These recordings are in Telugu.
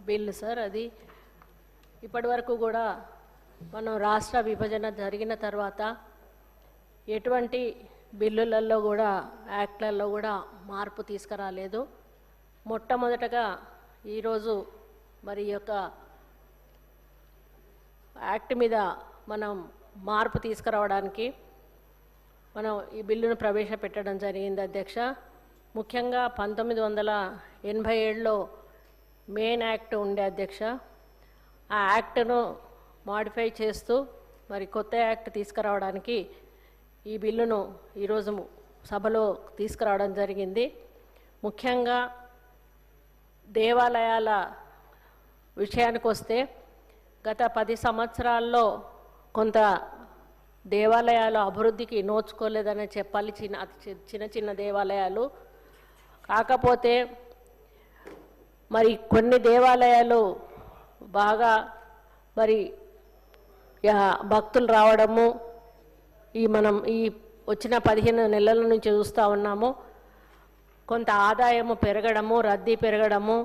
Bill sir. అది ఇప్పటి వరకు కూడా మనం రాష్ట్ర విభజన జరిగిన తర్వాత ఎటువంటి బిల్లులలో కూడా యాక్ట్లలో కూడా మార్పు తీసుకురాలేదు. మొట్టమొదటగా ఈరోజు మరి యొక్క యాక్ట్ మీద మనం మార్పు తీసుకురావడానికి మనం ఈ బిల్లును ప్రవేశపెట్టడం జరిగింది అధ్యక్ష. ముఖ్యంగా 1987లో మెయిన్ యాక్ట్ ఉండే అధ్యక్ష. ఆ యాక్ట్ను మాడిఫై చేస్తూ మరి కొత్త యాక్ట్ తీసుకురావడానికి ఈ బిల్లును ఈరోజు సభలో తీసుకురావడం జరిగింది. ముఖ్యంగా దేవాలయాల విషయానికి వస్తే గత 10 సంవత్సరాల్లో కొంత దేవాలయాలు అభివృద్ధికి నోచుకోలేదని చెప్పాలి. చిన్న చిన్న దేవాలయాలు కాకపోతే మరి కొన్ని దేవాలయాలు బాగా మరి భక్తులు రావడము మనం ఈ వచ్చిన 15 నెలల నుంచి చూస్తూ ఉన్నాము. కొంత ఆదాయము పెరగడము, రద్దీ పెరగడము,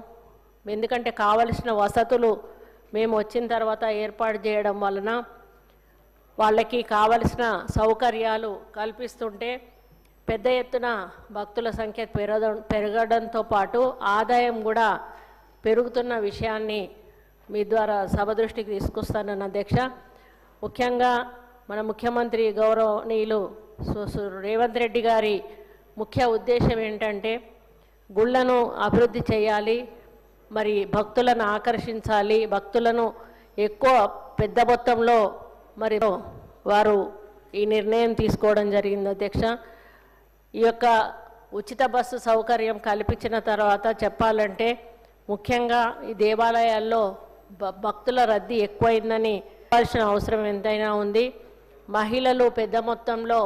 ఎందుకంటే కావలసిన వసతులు మేము వచ్చిన తర్వాత ఏర్పాటు చేయడం వలన వాళ్ళకి కావలసిన సౌకర్యాలు కల్పిస్తుంటే పెద్ద ఎత్తున భక్తుల సంఖ్య పెరగడంతో పాటు ఆదాయం కూడా పెరుగుతున్న విషయాన్ని మీ ద్వారా సభ దృష్టికి తీసుకొస్తానన్న అధ్యక్ష. ముఖ్యంగా మన ముఖ్యమంత్రి గౌరవనీయులు రేవంత్ రెడ్డి గారి ముఖ్య ఉద్దేశం ఏంటంటే గుళ్ళను అభివృద్ధి చేయాలి, మరి భక్తులను ఆకర్షించాలి, భక్తులను ఎక్కువ పెద్ద మొత్తంలో మరి వారు ఈ నిర్ణయం తీసుకోవడం జరిగింది అధ్యక్ష. ఈ యొక్క ఉచిత బస్సు సౌకర్యం కల్పించిన తర్వాత చెప్పాలంటే ముఖ్యంగా ఈ దేవాలయాల్లో భక్తుల రద్దీ ఎక్కువైందని చెప్పాల్సిన అవసరం ఎంతైనా ఉంది. మహిళలు పెద్ద మొత్తంలో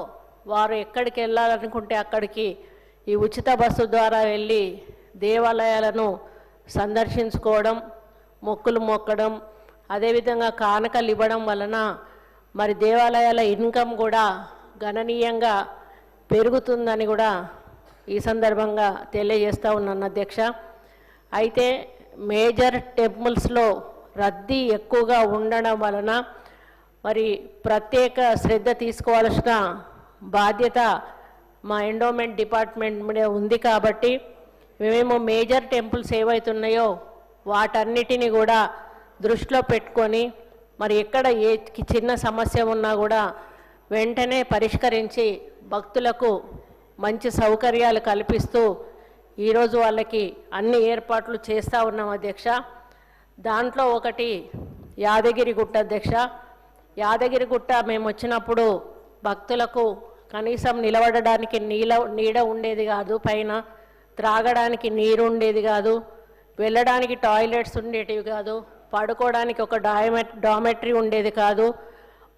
వారు ఎక్కడికి వెళ్ళాలనుకుంటే అక్కడికి ఈ ఉచిత బస్సు ద్వారా వెళ్ళి దేవాలయాలను సందర్శించుకోవడం, మొక్కులు మొక్కడం, అదేవిధంగా కానుకలు ఇవ్వడం వలన మరి దేవాలయాల ఇన్కమ్ కూడా గణనీయంగా పెరుగుతుందని కూడా ఈ సందర్భంగా తెలియజేస్తూ ఉన్నాను అధ్యక్ష. అయితే మేజర్ టెంపుల్స్లో రద్దీ ఎక్కువగా ఉండడం వలన మరి ప్రత్యేక శ్రద్ధ తీసుకోవాల్సిన బాధ్యత మా ఎండోమెంట్ డిపార్ట్మెంట్ మీద ఉంది. కాబట్టి మేము మేజర్ టెంపుల్స్ ఏవైతున్నాయో వాటన్నిటిని కూడా దృష్టిలో పెట్టుకొని మరి ఎక్కడ ఏ చిన్న సమస్య ఉన్నా కూడా వెంటనే పరిష్కరించి భక్తులకు మంచి సౌకర్యాలు కల్పిస్తూ ఈరోజు వాళ్ళకి అన్ని ఏర్పాట్లు చేస్తూ ఉన్నాం అధ్యక్ష. దాంట్లో ఒకటి యాదగిరిగుట్ట అధ్యక్ష. యాదగిరిగుట్ట మేము వచ్చినప్పుడు భక్తులకు కనీసం నిలబడడానికి నీడ ఉండేది కాదు, పైన త్రాగడానికి నీరు ఉండేది కాదు, వెళ్ళడానికి టాయిలెట్స్ ఉండేటివి కాదు, పడుకోవడానికి ఒక డామెట్రీ ఉండేది కాదు,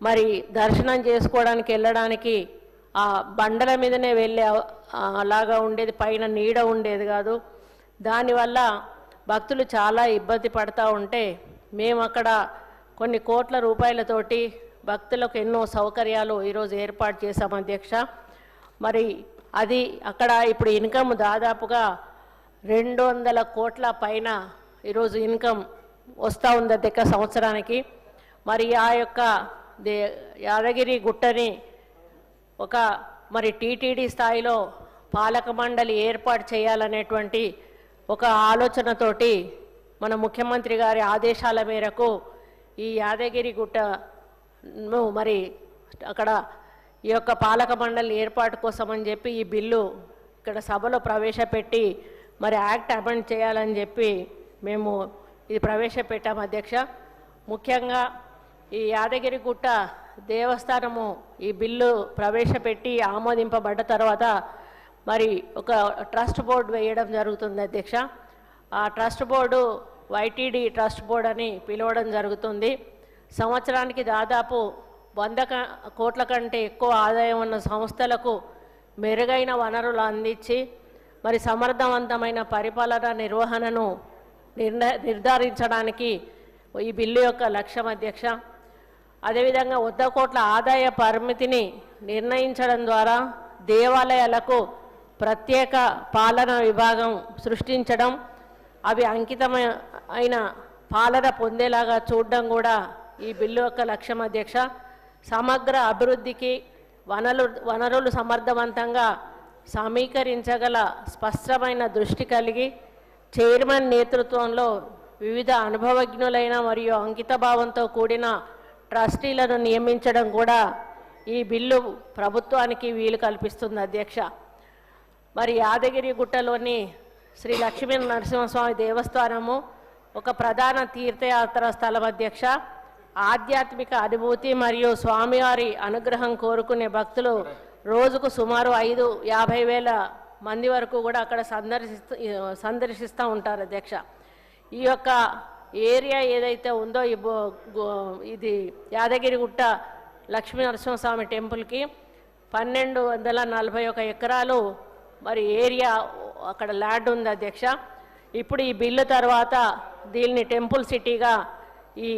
మరి దర్శనం చేసుకోవడానికి వెళ్ళడానికి ఆ బండల మీదనే వెళ్ళే అలాగా ఉండేది, పైన నీడ ఉండేది కాదు. దానివల్ల భక్తులు చాలా ఇబ్బంది పడుతూ ఉంటే మేము అక్కడ కొన్ని కోట్ల రూపాయలతోటి భక్తులకు ఎన్నో సౌకర్యాలు ఈరోజు ఏర్పాటు చేశాం అధ్యక్ష. మరి అది అక్కడ ఇప్పుడు ఇన్కమ్ దాదాపుగా 200 కోట్ల పైన ఈరోజు ఇన్కమ్ వస్తూ ఉంది అధ్యక్ష సంవత్సరానికి. మరి ఆ యొక్క యాదగిరి గుట్టని ఒక మరి టీటీడీ స్థాయిలో పాలక మండలి ఏర్పాటు చేయాలనేటువంటి ఒక ఆలోచనతోటి మన ముఖ్యమంత్రి గారి ఆదేశాల మేరకు ఈ యాదగిరి గుట్టను మరి అక్కడ ఈ యొక్క పాలక మండలి ఏర్పాటు కోసం అని చెప్పి ఈ బిల్లు ఇక్కడ సభలో ప్రవేశపెట్టి మరి యాక్ట్ అమెండ్ చేయాలని చెప్పి మేము ఇది ప్రవేశపెట్టాము అధ్యక్ష. ముఖ్యంగా ఈ యాదగిరిగుట్ట దేవస్థానము ఈ బిల్లు ప్రవేశపెట్టి ఆమోదింపబడ్డ తర్వాత మరి ఒక ట్రస్ట్ బోర్డు వేయడం జరుగుతుంది అధ్యక్ష. ఆ trust board YTD trust board అని పిలవడం జరుగుతుంది. సంవత్సరానికి దాదాపు 100 కోట్ల కంటే ఎక్కువ ఆదాయం ఉన్న సంస్థలకు మెరుగైన వనరులు అందించి మరి సమర్థవంతమైన పరిపాలన నిర్వహణను నిర్ధారించడానికి ఈ బిల్లు యొక్క లక్ష్యం అధ్యక్ష. అదేవిధంగా 100 కోట్ల ఆదాయ పరిమితిని నిర్ణయించడం ద్వారా దేవాలయాలకు ప్రత్యేక పాలన విభాగం సృష్టించడం, అవి అంకితమైన పాలన పొందేలాగా చూడడం కూడా ఈ బిల్లు యొక్క లక్ష్యం అధ్యక్ష. సమగ్ర అభివృద్ధికి వనరులు సమర్థవంతంగా సమీకరించగల స్పష్టమైన దృష్టి కలిగి చైర్మన్ నేతృత్వంలో వివిధ అనుభవజ్ఞులైన మరియు అంకితభావంతో కూడిన ట్రస్టీలను నియమించడం కూడా ఈ బిల్లు ప్రభుత్వానికి వీలు కల్పిస్తుంది అధ్యక్ష. మరి యాదగిరిగుట్టలోని శ్రీ లక్ష్మీ నరసింహస్వామి దేవస్థానము ఒక ప్రధాన తీర్థయాత్ర స్థలం అధ్యక్ష. ఆధ్యాత్మిక అనుభూతి మరియు స్వామివారి అనుగ్రహం కోరుకునే భక్తులు రోజుకు సుమారు 50,000 మంది వరకు కూడా అక్కడ సందర్శిస్తూ ఉంటారు అధ్యక్ష. ఈ యొక్క ఏరియా ఏదైతే ఉందో ఇది యాదగిరిగుట్ట లక్ష్మీ నరసింహస్వామి టెంపుల్కి 1241 ఎకరాలు మరి ఏరియా అక్కడ ల్యాండ్ ఉంది అధ్యక్ష. ఇప్పుడు ఈ బిల్లు తర్వాత దీన్ని టెంపుల్ సిటీగా ఈ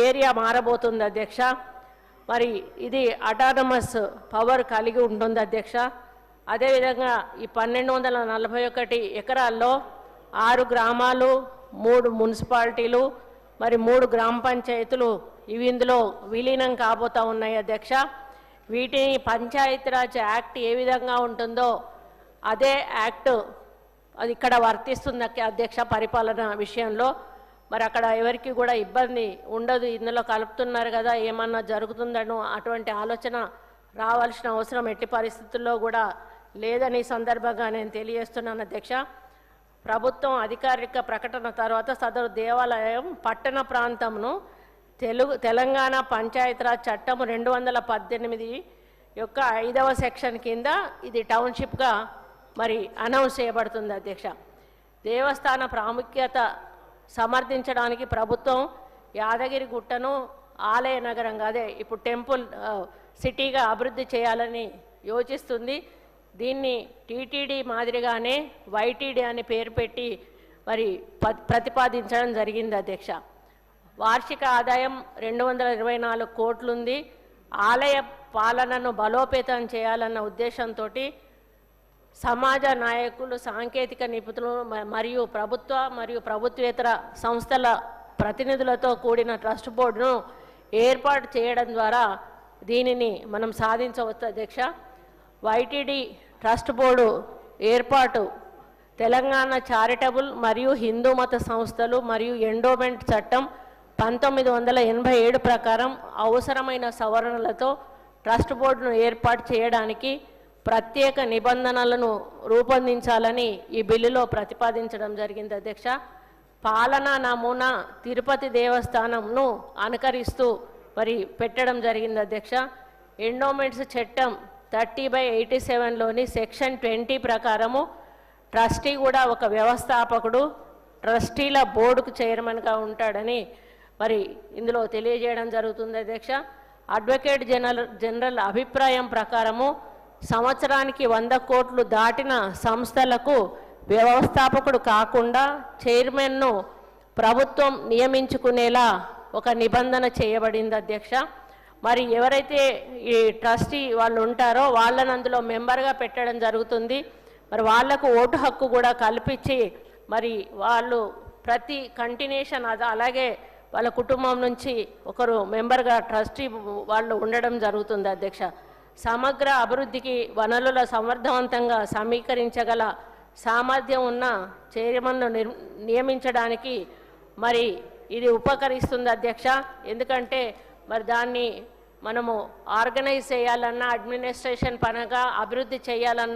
ఏరియా మారబోతుంది అధ్యక్ష. మరి ఇది అటానమస్ పవర్ కలిగి ఉంటుంది అధ్యక్ష. అదేవిధంగా ఈ 1241 ఎకరాల్లో 6 గ్రామాలు, 3 మున్సిపాలిటీలు, మరి 3 గ్రామ పంచాయతీలు ఇవి ఇందులో విలీనం కాబోతూ ఉన్నాయి అధ్యక్ష. వీటిని పంచాయతీరాజ్ యాక్ట్ ఏ విధంగా ఉంటుందో అదే యాక్ట్ అది ఇక్కడ వర్తిస్తుంది అధ్యక్ష పరిపాలన విషయంలో. మరి అక్కడ ఎవరికి కూడా ఇబ్బంది ఉండదు, ఇందులో కలుపుతున్నారు కదా ఏమన్నా జరుగుతుందనో అటువంటి ఆలోచన రావాల్సిన అవసరం ఎట్టి పరిస్థితుల్లో కూడా లేదని సందర్భంగా నేను తెలియజేస్తున్నాను అధ్యక్ష. ప్రభుత్వం అధికారిక ప్రకటన తర్వాత సదరు దేవాలయం పట్టణ ప్రాంతంను తెలంగాణ పంచాయతీరాజ్ చట్టం 218 యొక్క 5వ సెక్షన్ కింద ఇది టౌన్షిప్గా మరి అనౌన్స్ చేయబడుతుంది అధ్యక్ష. దేవస్థాన ప్రాముఖ్యత సమర్థించడానికి ప్రభుత్వం యాదగిరిగుట్టను ఆలయ నగరంగా అదే ఇప్పుడు టెంపుల్ సిటీగా అభివృద్ధి చేయాలని యోచిస్తుంది. దీన్ని టీటీడీ మాదిరిగానే వైటీడీ అని పేరు పెట్టి మరి ప్రతిపాదించడం జరిగింది అధ్యక్ష. వార్షిక ఆదాయం 224 కోట్లుంది. ఆలయ పాలనను బలోపేతం చేయాలన్న ఉద్దేశంతో సమాజ నాయకులు, సాంకేతిక నిపుణులు మరియు ప్రభుత్వేతర సంస్థల ప్రతినిధులతో కూడిన ట్రస్ట్ బోర్డును ఏర్పాటు చేయడం ద్వారా దీనిని మనం సాధించవచ్చు అధ్యక్ష. వైటీడీ ట్రస్ట్ బోర్డు ఏర్పాటు తెలంగాణ చారిటబుల్ మరియు హిందూ మత సంస్థలు మరియు ఎండోమెంట్ చట్టం 1987 ప్రకారం అవసరమైన సవరణలతో ట్రస్ట్ బోర్డును ఏర్పాటు చేయడానికి ప్రత్యేక నిబంధనలను రూపొందించాలని ఈ బిల్లులో ప్రతిపాదించడం జరిగింది అధ్యక్ష. పాలనా నమూనా తిరుపతి దేవస్థానంను అనుకరిస్తూ మరి పెట్టడం జరిగింది అధ్యక్ష. ఎండోమెంట్స్ చట్టం 30/87లోని సెక్షన్ 20 ప్రకారము ట్రస్టీ కూడా ఒక వ్యవస్థాపకుడు, ట్రస్టీల బోర్డుకు చైర్మన్గా ఉంటాడని మరి ఇందులో తెలియజేయడం జరుగుతుంది అధ్యక్ష. అడ్వకేట్ జనరల్ అభిప్రాయం ప్రకారము సంవత్సరానికి 100 కోట్లు దాటిన సంస్థలకు వ్యవస్థాపకుడు కాకుండా చైర్మన్ను ప్రభుత్వం నియమించుకునేలా ఒక నిబంధన చేయబడింది అధ్యక్ష. మరి ఎవరైతే ఈ ట్రస్టీ వాళ్ళు ఉంటారో వాళ్ళని అందులో మెంబర్గా పెట్టడం జరుగుతుంది. మరి వాళ్లకు ఓటు హక్కు కూడా కల్పించి మరి వాళ్ళు ప్రతి కంటిన్యూషన్ అలాగే వాళ్ళ కుటుంబం నుంచి ఒకరు మెంబర్గా ట్రస్టీ వాళ్ళు ఉండడం జరుగుతుంది అధ్యక్ష. సమగ్ర అభివృద్ధికి వనరుల సమర్థవంతంగా సమీకరించగల సామర్థ్యం ఉన్న చైర్మన్ను నియమించడానికి మరి ఇది ఉపకరిస్తుంది అధ్యక్ష. ఎందుకంటే మరి దాన్ని మనము ఆర్గనైజ్ చేయాలన్నా, అడ్మినిస్ట్రేషన్ పరంగా అభివృద్ధి చేయాలన్నా